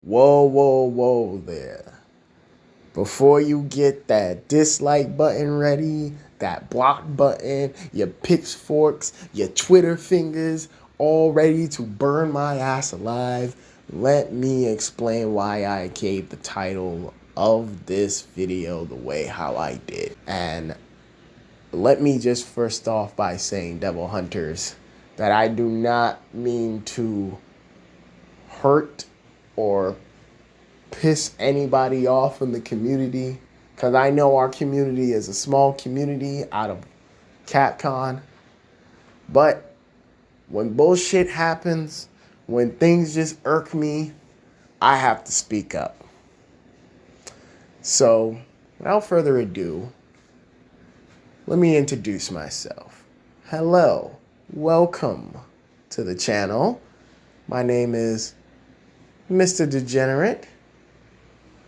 Whoa there. Before you get that dislike button ready, that block button, your pitchforks, your Twitter fingers, all ready to burn my ass alive, let me explain why I gave the title of this video the way how I did. And let me just first off by saying, Devil Hunters, that I do not mean to hurt or piss anybody off in the community, because I know our community is a small community out of Capcom. But when bullshit happens, when things just irk me, I have to speak up. So, without further ado, let me introduce myself. Hello, welcome to the channel. My name is Mr. Degenerate.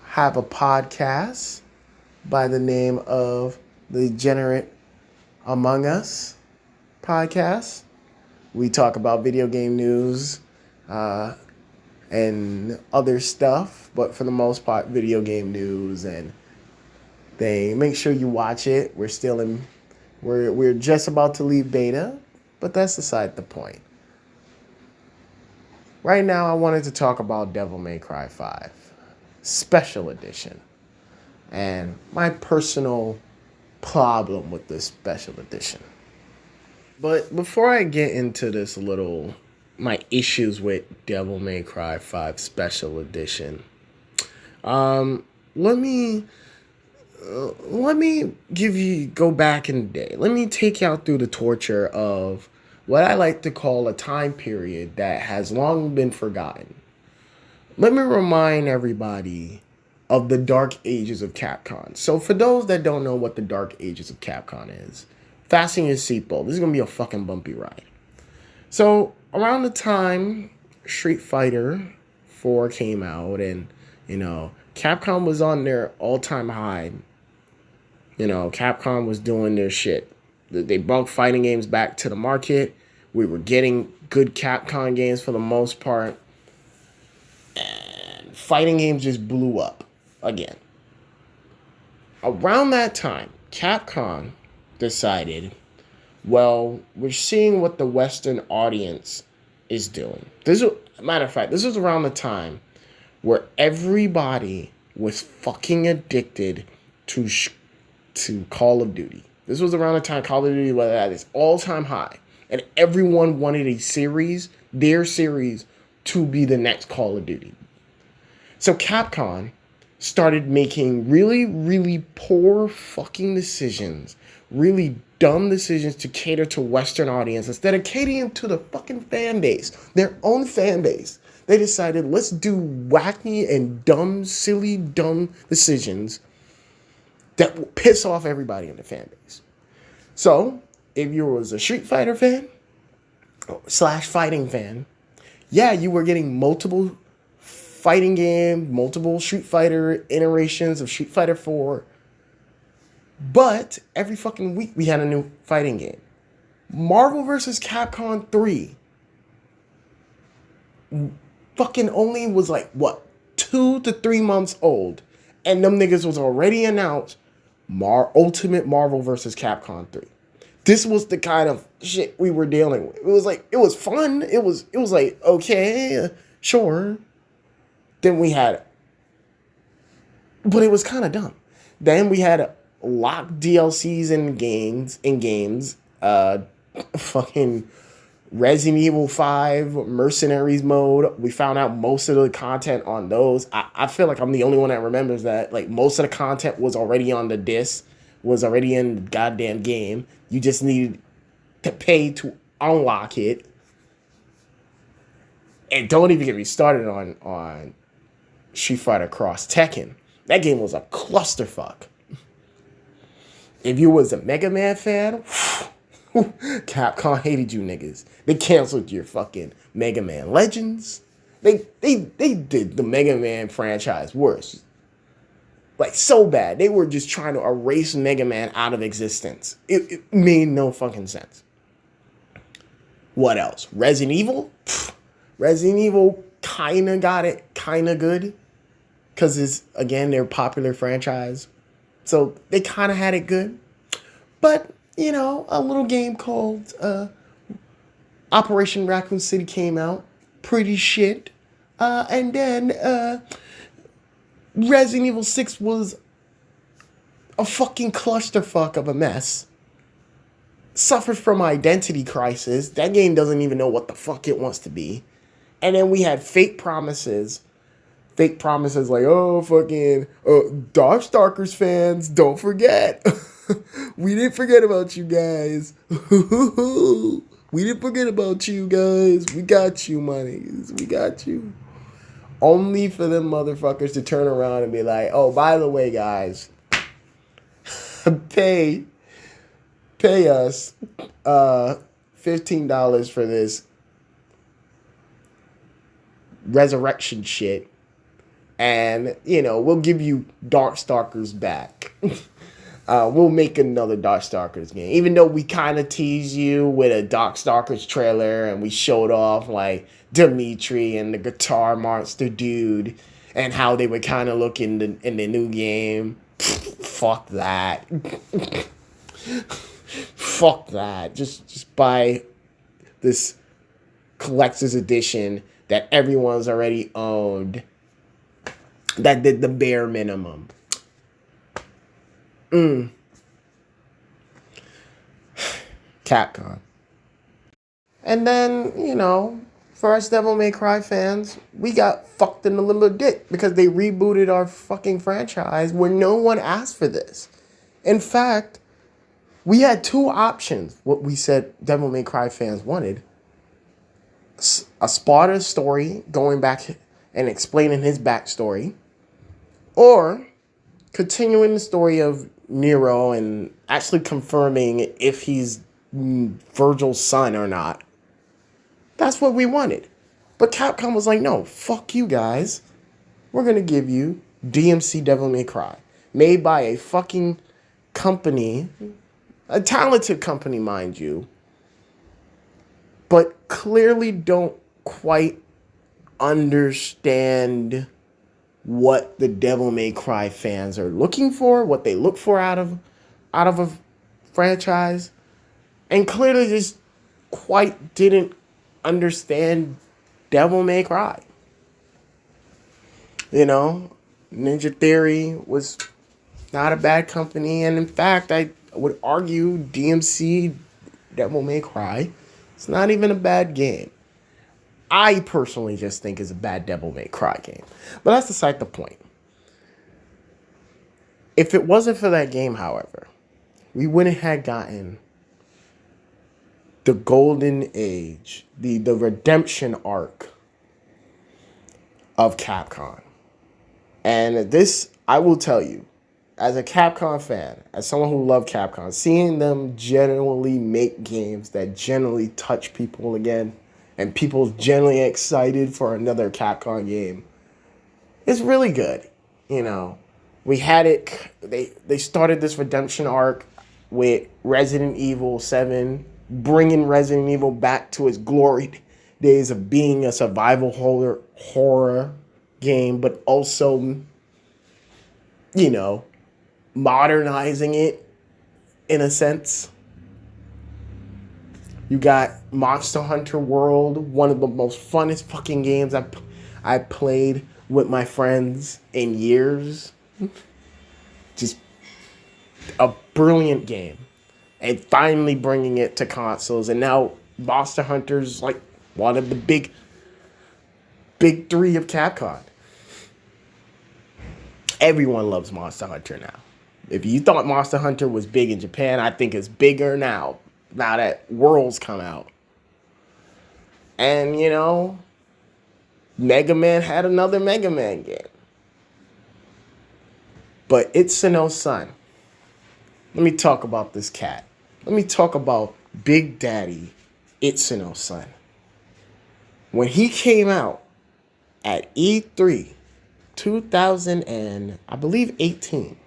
Have a podcast by the name of the Degenerate Among Us podcast. We talk about video game news and other stuff, but for the most part, video game news and they make sure you watch it. We're just about to leave beta, but that's beside the point. Right now, I wanted to talk about Devil May Cry 5 Special Edition and my personal problem with this Special Edition. But before I get into this my issues with Devil May Cry 5 Special Edition, let me go back in the day. Let me take you out through the torture of what I like to call a time period that has long been forgotten. Let me remind everybody of the dark ages of Capcom. So for those that don't know what the dark ages of Capcom is, fasten your seatbelt. This is going to be a fucking bumpy ride. So around the time Street Fighter 4 came out and, Capcom was on their all-time high. Capcom was doing their shit. They brought fighting games back to the market. We were getting good Capcom games for the most part. And fighting games just blew up again. Around that time, Capcom decided, well, we're seeing what the Western audience is doing. Matter of fact, this was around the time where everybody was fucking addicted to Call of Duty. This was around the time Call of Duty was at its all-time high. And everyone wanted their series, to be the next Call of Duty. So Capcom started making really, really poor fucking decisions, really dumb decisions to cater to Western audience instead of catering to the fucking fan base, their own fan base. They decided, let's do wacky and dumb, silly, dumb decisions that will piss off everybody in the fan base. So, if you was a Street Fighter fan / fighting fan, yeah, you were getting multiple fighting games, multiple Street Fighter iterations of Street Fighter 4. But every fucking week we had a new fighting game. Marvel vs. Capcom 3 fucking only was 2 to 3 months old. And them niggas was already announced Ultimate Marvel vs. Capcom 3. This was the kind of shit we were dealing with. It was fun. It was okay, sure. Then we had, but it was kind of dumb. Then we had locked DLCs in games. Fucking Resident Evil 5 Mercenaries mode. We found out most of the content on those. I feel like I'm the only one that remembers that. Most of the content was already on the disc, was already in the goddamn game. You just needed to pay to unlock it. And don't even get me started on Street Fighter Cross Tekken. That game was a clusterfuck. If you was a Mega Man fan, Capcom hated you niggas. They canceled your fucking Mega Man Legends. They did the Mega Man franchise worse. So bad. They were just trying to erase Mega Man out of existence. It made no fucking sense. What else? Resident Evil? Resident Evil kind of got it kind of good because it's, again, their popular franchise. So they kind of had it good. But, you know, a little game called Operation Raccoon City came out. Pretty shit. And then Resident Evil 6 was a fucking clusterfuck of a mess. Suffers from identity crisis. That game doesn't even know what the fuck it wants to be. And then we had fake promises. Fake promises like, oh, fucking Darkstalkers fans, don't forget. We didn't forget about you guys. We didn't forget about you guys. We got you, monies. We got you. Only for them motherfuckers to turn around and be like, oh, by the way, guys, pay us $15 for this resurrection shit. And, you know, we'll give you Darkstalkers back. We'll make another Darkstalkers game. Even though we kind of teased you with a Darkstalkers trailer and we showed off, like, Dimitri and the guitar monster dude and how they would kind of look in the new game. Fuck that. Fuck that. Just buy this collector's edition that everyone's already owned. That did the bare minimum. Capcom. And then, you know, for us Devil May Cry fans, we got fucked in the little dick because they rebooted our fucking franchise where no one asked for this. In fact, we had two options, what we said Devil May Cry fans wanted. A Sparta story, going back and explaining his backstory. Or continuing the story of Nero and actually confirming if he's Virgil's son or not. That's what we wanted. But Capcom was like, no, fuck you guys. We're going to give you DMC Devil May Cry. Made by a fucking company, a talented company, mind you, but clearly don't quite understand what the Devil May Cry fans are looking for, what they look for out of a franchise, and clearly just quite didn't understand Devil May Cry. You know, Ninja Theory was not a bad company, and in fact, I would argue DMC Devil May Cry, it's not even a bad game. I personally just think is a bad Devil May Cry game. But that's beside the point. If it wasn't for that game, however, we wouldn't have gotten the golden age, the redemption arc of Capcom. And this, I will tell you, as a Capcom fan, as someone who loved Capcom, seeing them generally make games that generally touch people again, and people generally excited for another Capcom game, it's really good. You know, we had it, they started this redemption arc with Resident Evil 7, bringing Resident Evil back to its glory days of being a survival horror game, but also, you know, modernizing it in a sense. You got Monster Hunter World, one of the most funnest fucking games I played with my friends in years. Just a brilliant game. And finally bringing it to consoles. And now Monster Hunter's like one of the big three of Capcom. Everyone loves Monster Hunter now. If you thought Monster Hunter was big in Japan, I think it's bigger now that Worlds come out. And, you know, Mega Man had another Mega Man game. But Itsuno's son. Let me talk about this cat. Let me talk about Big Daddy Itsuno's son. When he came out at E3 2000 and I believe 18,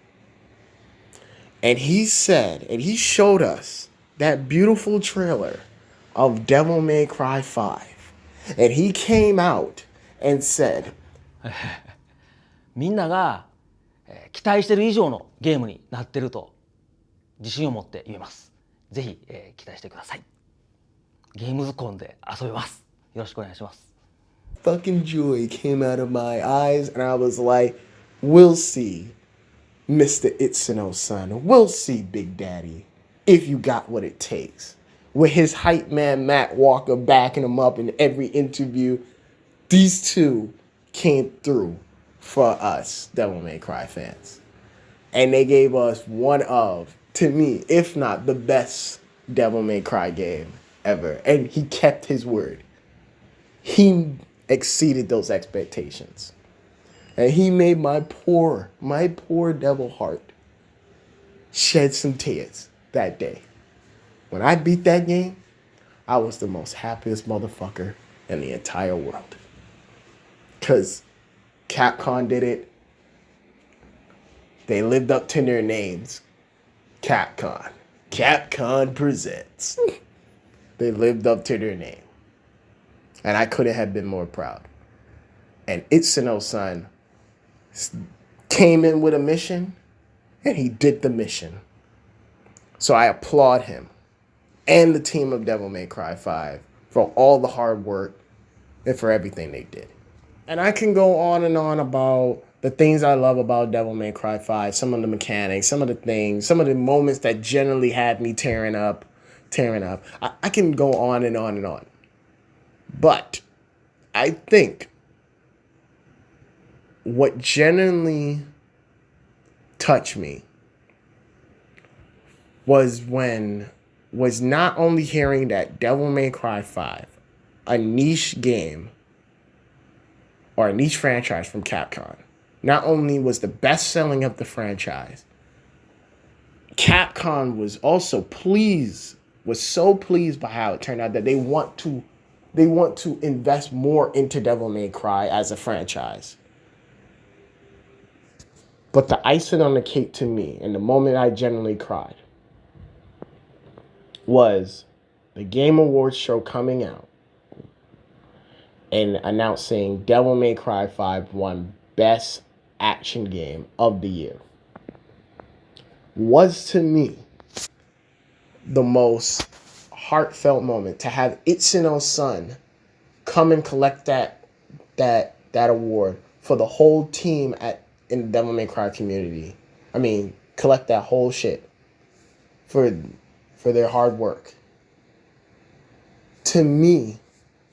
and he said, and he showed us that beautiful trailer of Devil May Cry 5. And he came out and said, みんなが期待している以上のゲームになっていると自信を持って言えます。ぜひ期待してください。ゲームズコンで遊べます。よろしくお願いします。 fucking joy came out of my eyes, and I was like, we'll see, Mr. Itsuno's son. We'll see, Big Daddy, if you got what it takes. With his hype man, Matt Walker, backing him up in every interview, these two came through for us, Devil May Cry fans. And they gave us one of, to me, if not the best Devil May Cry game ever. And he kept his word. He exceeded those expectations. And he made my poor devil heart shed some tears that day. When I beat that game, I was the most happiest motherfucker in the entire world. Because Capcom did it. They lived up to their names. Capcom. Capcom presents. They lived up to their name. And I couldn't have been more proud. And Itsuno-san came in with a mission, and he did the mission. So I applaud him and the team of Devil May Cry 5 for all the hard work and for everything they did. And I can go on and on about the things I love about Devil May Cry 5, some of the mechanics, some of the things, some of the moments that generally had me tearing up. I can go on and on and on. But I think what genuinely touched me was not only hearing that Devil May Cry 5, a niche game or a niche franchise from Capcom, not only was the best selling of the franchise, Capcom was also so pleased by how it turned out that they want to invest more into Devil May Cry as a franchise. But the icing on the cake to me, and the moment I genuinely cried, was the Game Awards show coming out and announcing Devil May Cry 5 won Best Action Game of the Year. Was to me the most heartfelt moment to have Itsuno's son come and collect that award for the whole team in the Devil May Cry community. I mean, collect that whole shit for their hard work. To me,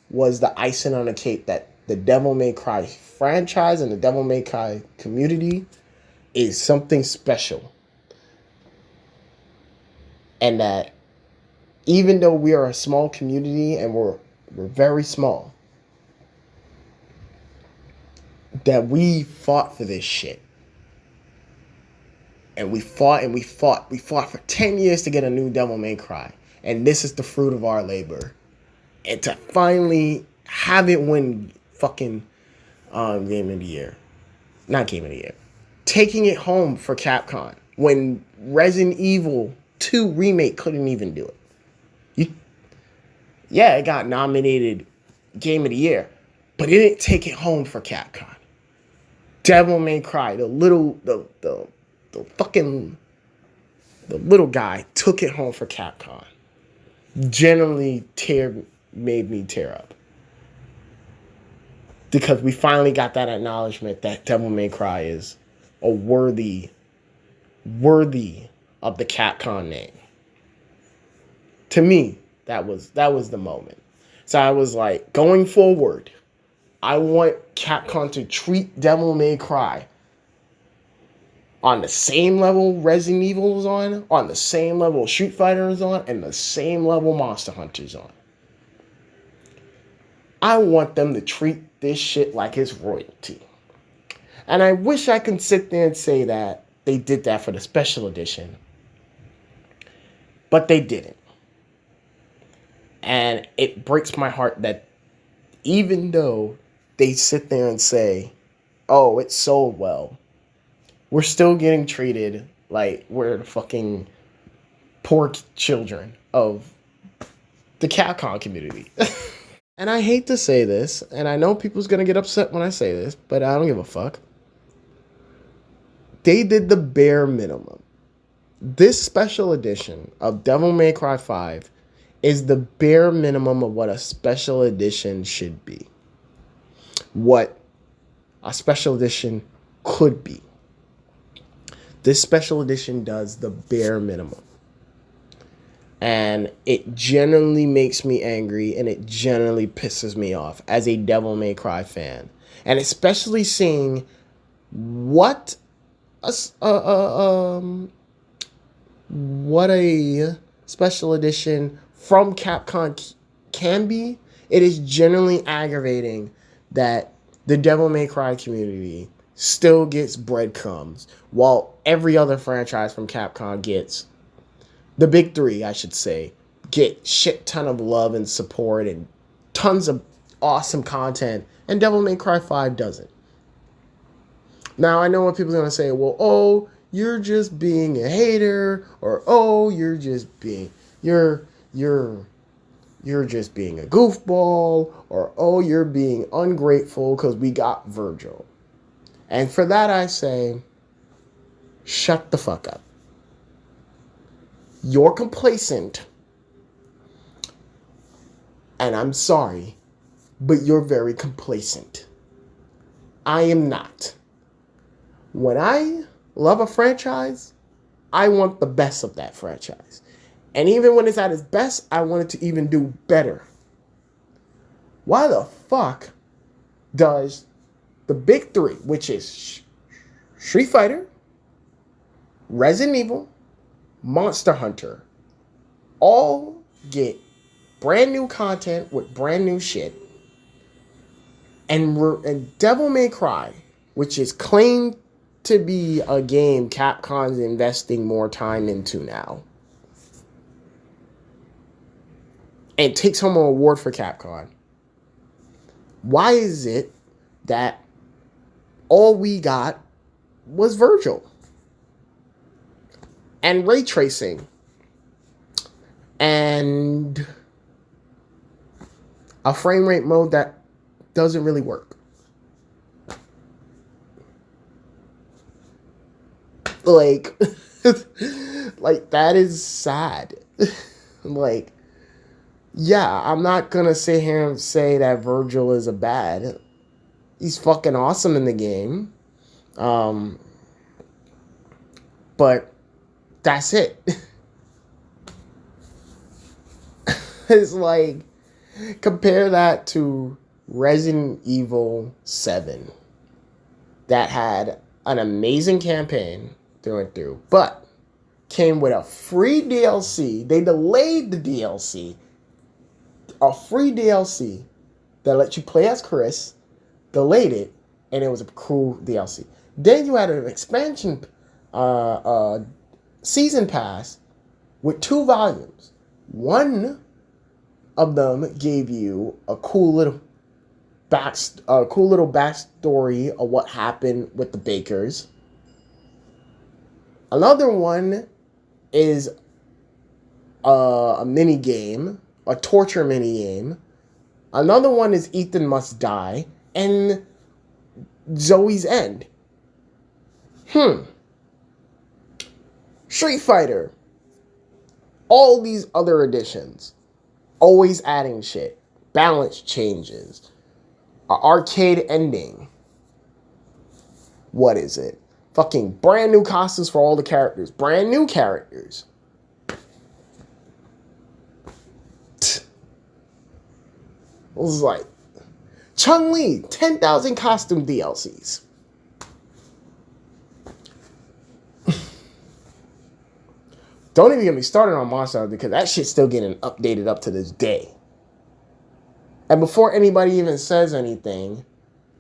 was the icing on the cake that the Devil May Cry franchise and the Devil May Cry community is something special. And that even though we are a small community and we're very small, that we fought for this shit. And we fought for 10 years to get a new Devil May Cry. And this is the fruit of our labor. And to finally have it win fucking Game of the Year. Not Game of the Year. Taking it home for Capcom when Resident Evil 2 Remake couldn't even do it. It got nominated Game of the Year, but it didn't take it home for Capcom. Devil May Cry, the little guy took it home for Capcom. Generally made me tear up. Because we finally got that acknowledgement that Devil May Cry is a worthy of the Capcom name. To me, that was the moment. So I was like, going forward, I want Capcom to treat Devil May Cry on the same level Resident Evil is on the same level Street Fighter is on, and the same level Monster Hunter is on. I want them to treat this shit like it's royalty. And I wish I could sit there and say that they did that for the special edition. But they didn't. And it breaks my heart that even though they sit there and say, oh, it sold well, we're still getting treated like we're the fucking poor children of the Capcom community. and I hate to say this, and I know people's gonna get upset when I say this, but I don't give a fuck. They did the bare minimum. This special edition of Devil May Cry 5 is the bare minimum of what a special edition should be. What a special edition could be. This special edition does the bare minimum. And it generally makes me angry, and it generally pisses me off as a Devil May Cry fan. And especially seeing what a special edition from Capcom can be. It is generally aggravating that the Devil May Cry community still gets breadcrumbs while every other franchise from Capcom gets, the big three, I should say, get shit ton of love and support and tons of awesome content, and Devil May Cry 5 doesn't. Now, I know what people are going to say, well, oh, you're just being a hater, or oh, you're just being a goofball, or oh, you're being ungrateful because we got Virgil. And for that I say, shut the fuck up. You're complacent. And I'm sorry, but you're very complacent. I am not. When I love a franchise, I want the best of that franchise. And even when it's at its best, I want it to even do better. Why the fuck does the big three, which is Street Fighter, Resident Evil, Monster Hunter, all get brand new content with brand new shit, and Devil May Cry, which is claimed to be a game Capcom's investing more time into now, and takes home an award for Capcom. Why is it that all we got was Virgil and ray tracing and a frame rate mode that doesn't really work? Like, like that is sad. Like, yeah, I'm not gonna sit here and say that Virgil is a bad. He's fucking awesome in the game. But that's it. It's like, compare that to Resident Evil 7 that had an amazing campaign through and through, but came with a free DLC. They delayed the DLC. A free DLC that let you play as Chris, delayed it, and it was a cool DLC. Then you had an expansion season pass with 2 volumes. One of them gave you a cool little backstory of what happened with the Bakers. Another one is a mini game, a torture mini game. Another one is Ethan Must Die, and Zoe's End. Street Fighter. All these other editions. Always adding shit. Balance changes. An arcade ending. What is it? Fucking brand new costumes for all the characters. Brand new characters. It was like, Chun-Li, 10,000 costume DLCs. Don't even get me started on Monster Hunter, because that shit's still getting updated up to this day. And before anybody even says anything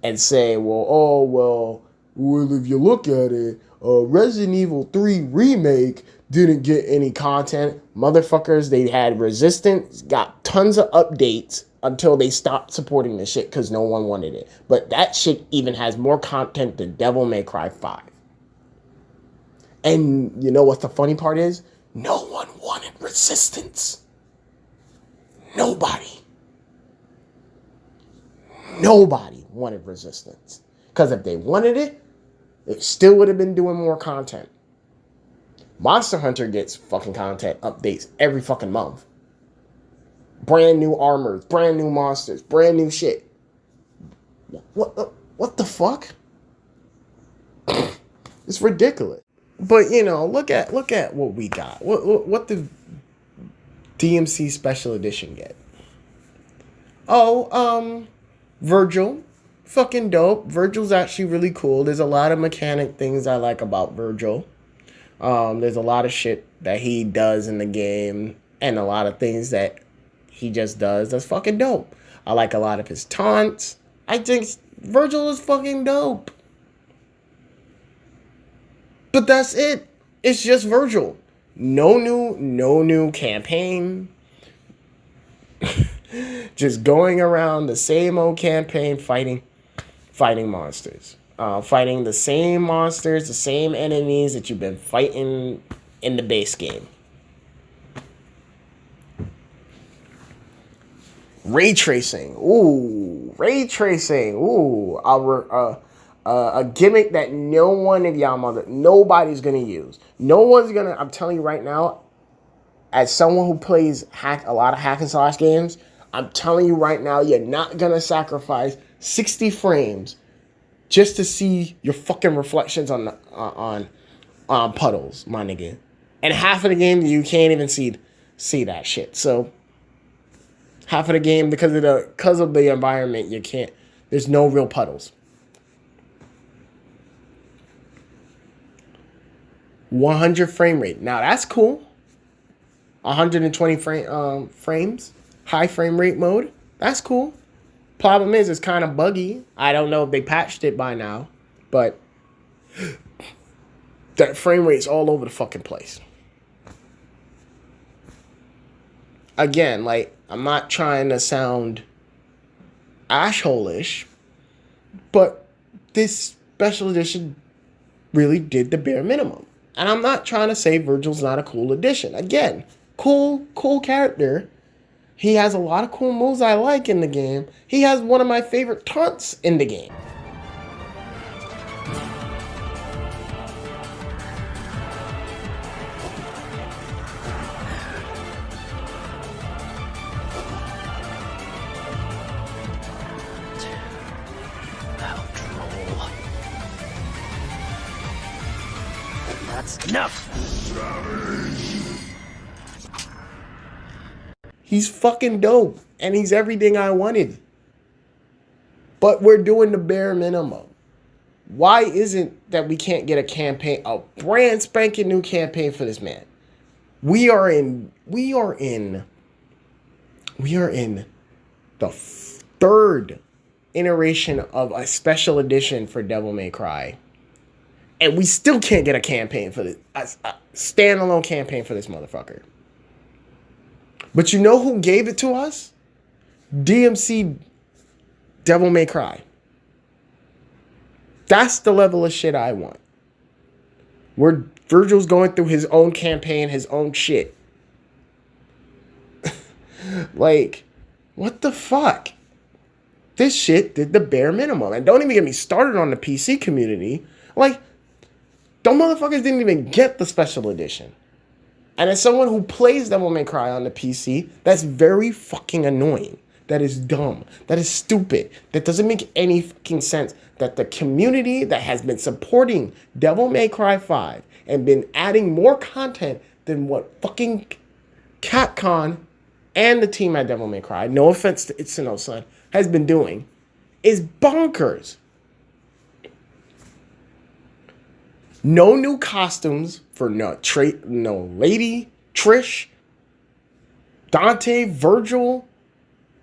and say, well, if you look at it, Resident Evil 3 Remake didn't get any content. Motherfuckers, they had Resistance, got tons of updates until they stopped supporting the shit because no one wanted it. But that shit even has more content than Devil May Cry 5. And you know what the funny part is? No one wanted Resistance. Nobody. Nobody wanted Resistance. Because if they wanted it, it still would have been doing more content. Monster Hunter gets fucking content updates every fucking month. Brand new armors, brand new monsters, brand new shit. What the fuck? It's ridiculous. But you know, look at what we got. What the DMC Special Edition get? Oh, Virgil. Fucking dope. Virgil's actually really cool. There's a lot of mechanic things I like about Virgil. There's a lot of shit that he does in the game and a lot of things that he just does that's fucking dope. I like a lot of his taunts. I think Virgil is fucking dope. But that's it. It's just Virgil. No new campaign. Just going around the same old campaign fighting monsters. Fighting the same monsters, the same enemies that you've been fighting in the base game. Ray tracing. Ooh, ray tracing. Ooh, a gimmick that no one of y'all nobody's gonna use. No one's gonna. I'm telling you right now, as someone who plays a lot of hack and slash games, I'm telling you right now, you're not gonna sacrifice 60 frames just to see your fucking reflections on puddles, my nigga. And half of the game you can't even see that shit. So half of the game because of the environment you can't. There's no real puddles. 100 frame rate. Now that's cool. 120 frames, high frame rate mode. That's cool. Problem is, it's kind of buggy. I don't know if they patched it by now, but that frame rate's all over the fucking place. Again, like, I'm not trying to sound asshole-ish, but this special edition really did the bare minimum. And I'm not trying to say Virgil's not a cool addition. Again, cool character. He has a lot of cool moves I like in the game. He has one of my favorite taunts in the game. That's enough. He's fucking dope, and he's everything I wanted. But we're doing the bare minimum. Why isn't that we can't get a brand spanking new campaign for this man? We are in the third iteration of a special edition for Devil May Cry. And we still can't get a campaign for this, a standalone campaign for this motherfucker. But you know who gave it to us? DMC Devil May Cry. That's the level of shit I want. Where Virgil's going through his own campaign, his own shit. Like, what the fuck? This shit did the bare minimum. And don't even get me started on the PC community. Like, them motherfuckers didn't even get the special edition. And as someone who plays Devil May Cry on the PC, that's very fucking annoying. That is dumb. That is stupid. That doesn't make any fucking sense. That the community that has been supporting Devil May Cry 5 and been adding more content than what fucking Capcom and the team at Devil May Cry, no offense to Itsuno-san, has been doing, is bonkers. No new costumes for no Lady, Trish, Dante, Virgil.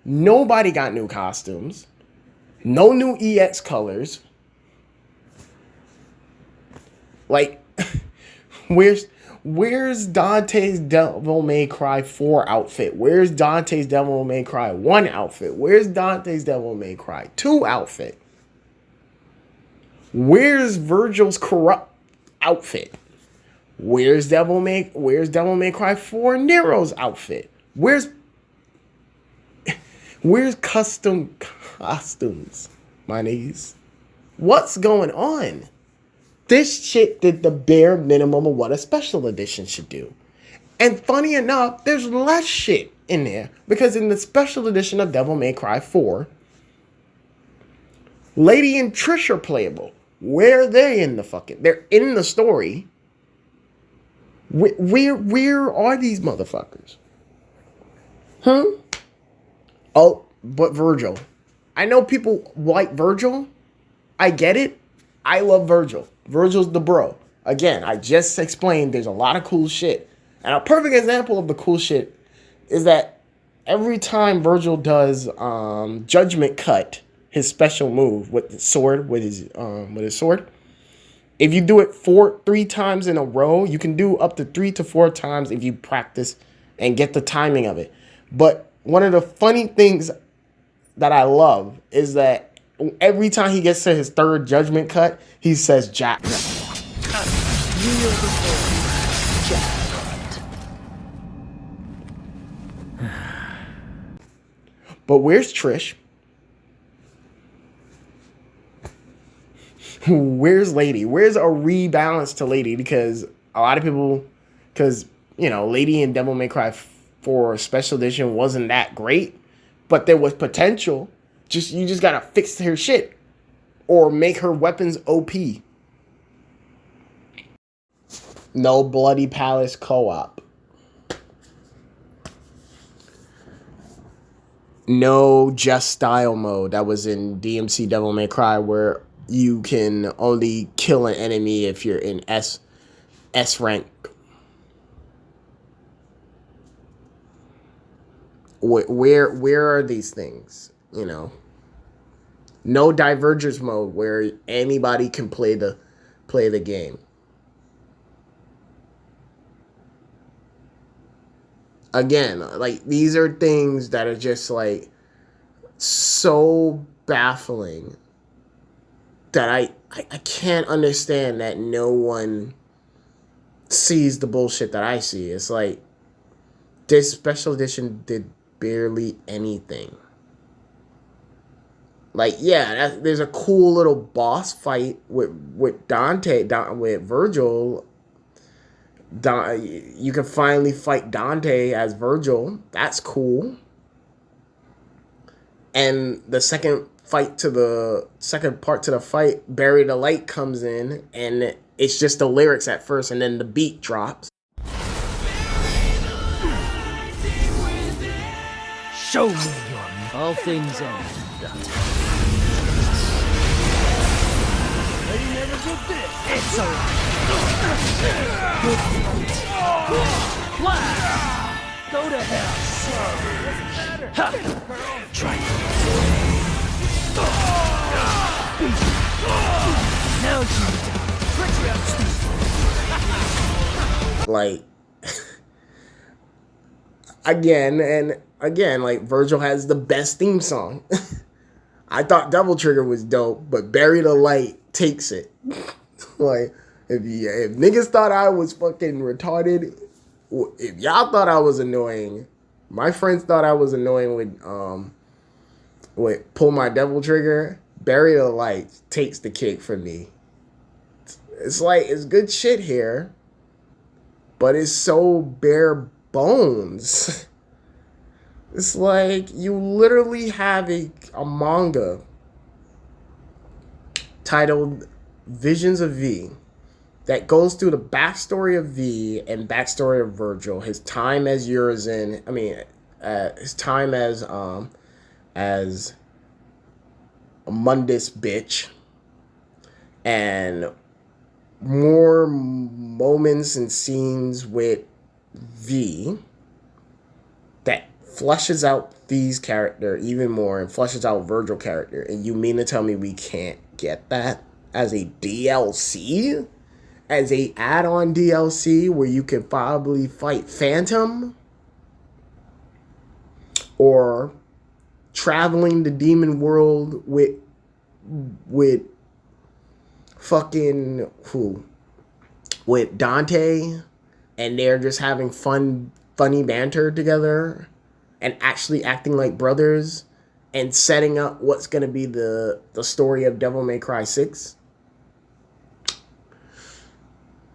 Nobody got new costumes. No new EX colors. Like, where's Dante's Devil May Cry 4 outfit? Where's Dante's Devil May Cry 1 outfit? Where's Dante's Devil May Cry 2 outfit? Where's Virgil's corrupt outfit? Where's Devil May Cry 4 Nero's outfit? Where's custom costumes, my niggas? What's going on? This shit did the bare minimum of what a special edition should do. And funny enough, there's less shit in there. Because in the special edition of Devil May Cry 4, Lady and Trish are playable. Where are they in the fucking... They're in the story. Where are these motherfuckers? Oh, but Virgil. I know people like Virgil. I get it. I love Virgil. Virgil's the bro. Again, I just explained there's a lot of cool shit. And a perfect example of the cool shit is that every time Virgil does Judgment Cut, his special move with the sword, with his sword, if you do it 3 times in a row, you can do up to 3 to 4 times if you practice and get the timing of it. But one of the funny things that I love is that every time he gets to his 3rd Judgment Cut, he says Jack. But where's Trish? Where's Lady? Where's a rebalance to Lady? Because a lot of people, Lady in Devil May Cry 4 Special Edition wasn't that great, but there was potential. You just gotta fix her shit or make her weapons OP. No Bloody Palace co-op. No Just Style mode that was in DMC Devil May Cry where you can only kill an enemy if you're in S rank. Where are these things? No Divergence mode where anybody can play the game. Again, like, these are things that are just like so baffling that I can't understand that no one sees the bullshit that I see. It's like this special edition did barely anything. Like, yeah, there's a cool little boss fight with Dante, with Virgil. You can finally fight Dante as Virgil. That's cool. And the second part to the fight, Bury the Light comes in, and it's just the lyrics at first, and then the beat drops. Show me your all things end. They never did this. It's alright. Go to hell. Try it. Now you like again, like, Virgil has the best theme song. I thought Double Trigger was dope, but Bury the Light takes it. Like, if niggas thought I was fucking retarded, if y'all thought I was annoying, my friends thought I was annoying with Pull My Devil Trigger, Bury the Light takes the cake for me. It's like, it's good shit here, but it's so bare bones. It's like you literally have a manga titled Visions of V that goes through the backstory of V and backstory of Virgil, his time as Urizen, his time as a Mundus bitch, and more moments and scenes with V that fleshes out V's character even more and fleshes out Virgil character. And you mean to tell me we can't get that as a DLC? As a add-on DLC where you can probably fight Phantom? Or traveling the demon world with fucking with Dante, and they're just having funny banter together and actually acting like brothers and setting up what's going to be the story of Devil May Cry 6.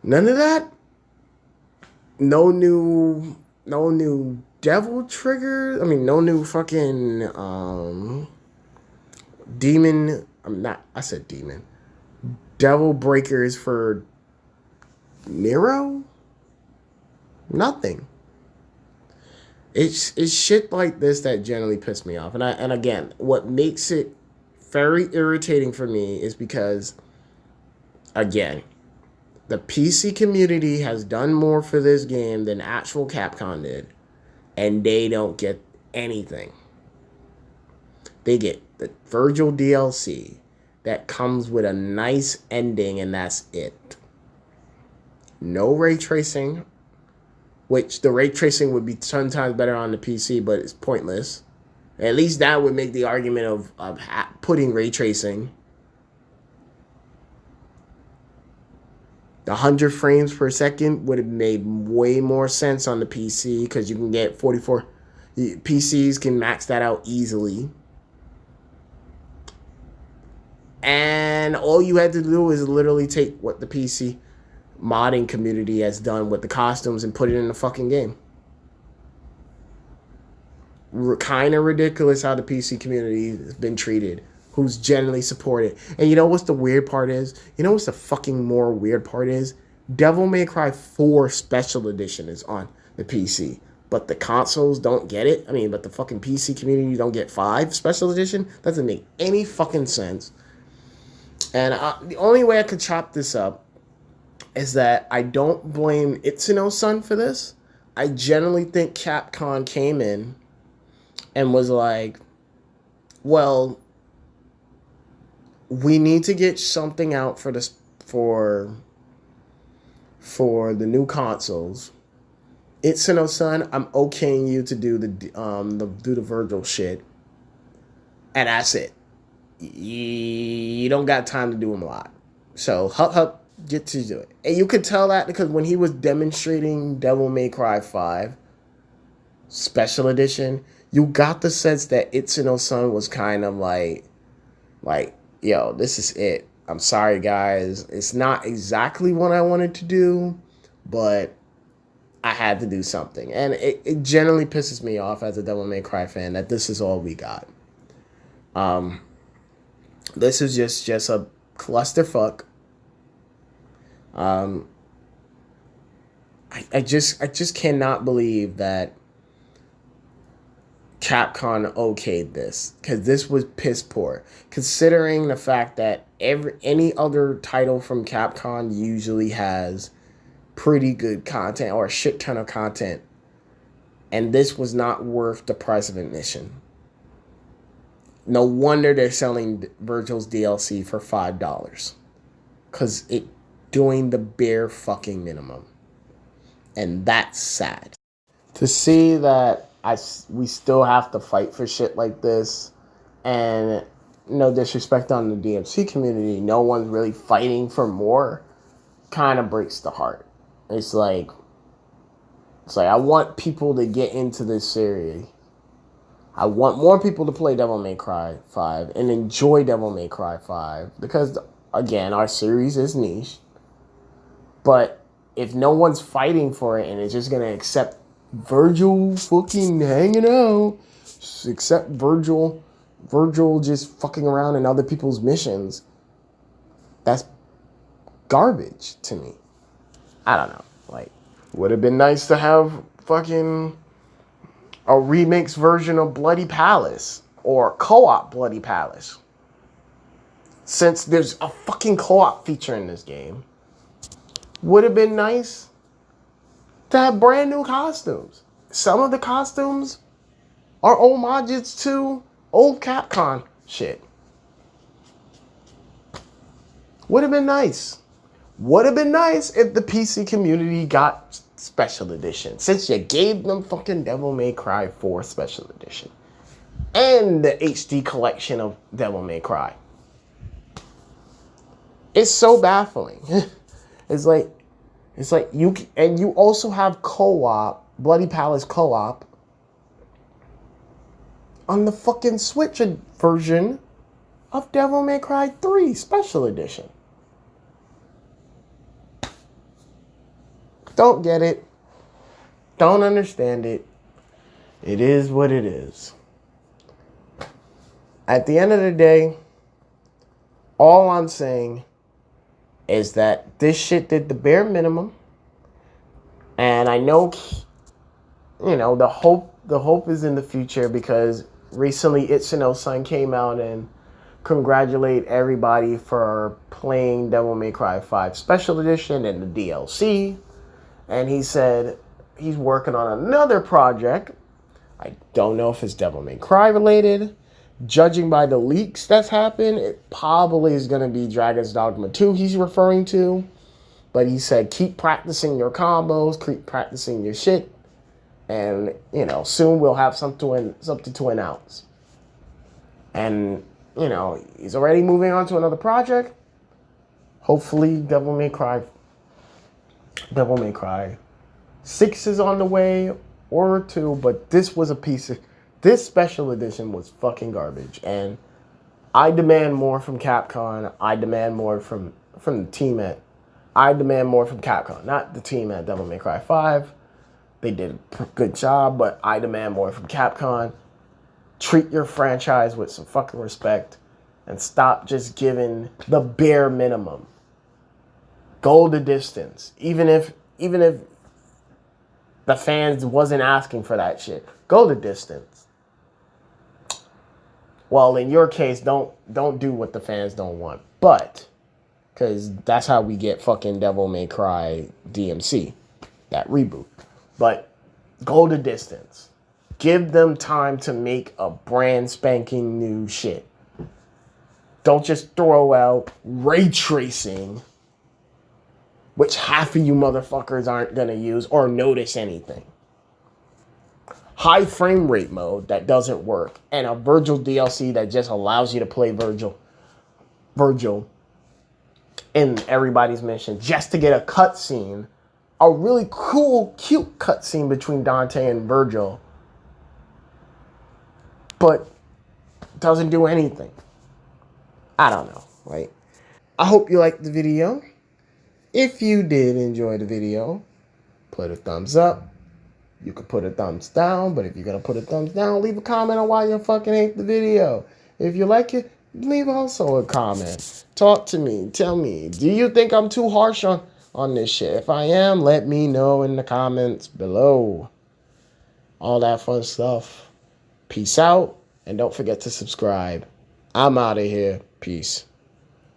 None of that. No new devil trigger. I mean, no new fucking demon. I said demon. Devil breakers for Nero? Nothing. It's shit like this that generally piss me off. And again, what makes it very irritating for me is because, again, the PC community has done more for this game than actual Capcom did, and they don't get anything. They get the Virgil DLC that comes with a nice ending, and that's it. No ray tracing, which the ray tracing would be sometimes better on the PC, but it's pointless. At least that would make the argument of putting ray tracing. The 100 frames per second would have made way more sense on the PC because you can get 44. PCs can max that out easily. And all you had to do is literally take what the PC modding community has done with the costumes and put it in the fucking game. Kind of ridiculous how the PC community has been treated, who's generally supported. And you know what's the weird part is? You know what's the fucking more weird part is? Devil May Cry 4 Special Edition is on the PC, but the consoles don't get it. I mean, but the fucking PC community don't get 5 Special Edition? That doesn't make any fucking sense. And the only way I could chop this up is that I don't blame Itsuno-san for this. I generally think Capcom came in and was like, well, we need to get something out for this for the new consoles. Itsuno-san, I'm okaying you to do the Virgil shit, and that's it. You don't got time to do them a lot, so get to do it. And you could tell that because when he was demonstrating Devil May Cry 5 Special Edition, you got the sense that Itsuno-san was kind of like, yo, this is it. I'm sorry, guys. It's not exactly what I wanted to do, but I had to do something. And it generally pisses me off as a Devil May Cry fan that this is all we got. This is just a clusterfuck. I just cannot believe that Capcom okayed this, because this was piss poor, considering the fact that any other title from Capcom usually has pretty good content or a shit ton of content, and this was not worth the price of admission. No wonder they're selling Virgil's DLC for $5, because it doing the bare fucking minimum, and that's sad to see that we still have to fight for shit like this. And no disrespect on the DMC community, no one's really fighting for more. Kind of breaks the heart. It's like I want people to get into this series. I want more people to play Devil May Cry 5 and enjoy Devil May Cry 5, because again, our series is niche. But if no one's fighting for it and it's just gonna accept Virgil fucking hanging out, except Virgil just fucking around in other people's missions, that's garbage to me. I don't know. Like, would have been nice to have fucking a remix version of Bloody Palace or co-op Bloody Palace, since there's a fucking co-op feature in this game. Would have been nice to have brand new costumes. Some of the costumes are homages to old Capcom shit. Would have been nice. Would have been nice if the PC community got Special Edition, since you gave them fucking Devil May Cry 4 Special Edition and the HD collection of Devil May Cry. It's so baffling. It's like you also have co-op, Bloody Palace co-op, on the fucking Switch version of Devil May Cry 3 Special Edition. Don't get it. Don't understand it. It is what it is. At the end of the day, all I'm saying is that this shit did the bare minimum. And I know, the hope is in the future, because recently Itsuno-san came out and congratulate everybody for playing Devil May Cry 5 Special Edition and the DLC. And he said he's working on another project. I don't know if it's Devil May Cry related. Judging by the leaks that's happened, it probably is going to be Dragon's Dogma 2 he's referring to. But he said, keep practicing your combos, keep practicing your shit. And, soon we'll have something to announce. And, he's already moving on to another project. Hopefully Devil May Cry 6 is on the way, or 2, but this was this special edition was fucking garbage. And I demand more from Capcom. I demand more from the team I demand more from Capcom, not the team at Devil May Cry 5. They did a good job, but I demand more from Capcom. Treat your franchise with some fucking respect and stop just giving the bare minimum. Go the distance. Even if the fans wasn't asking for that shit. Go the distance. Well, in your case, don't do what the fans don't want. But, because that's how we get fucking Devil May Cry DMC. That reboot. But, go the distance. Give them time to make a brand spanking new shit. Don't just throw out ray tracing, which half of you motherfuckers aren't going to use or notice anything. High frame rate mode that doesn't work. And a Virgil DLC that just allows you to play Virgil in everybody's mission just to get a cutscene. A really cool, cute cutscene between Dante and Virgil. But doesn't do anything. I don't know, right? I hope you liked the video. If you did enjoy the video, put a thumbs up. You could put a thumbs down, but if you're going to put a thumbs down, leave a comment on why you fucking hate the video. If you like it, leave also a comment. Talk to me. Tell me, do you think I'm too harsh on this shit? If I am, let me know in the comments below. All that fun stuff. Peace out, and don't forget to subscribe. I'm out of here. Peace.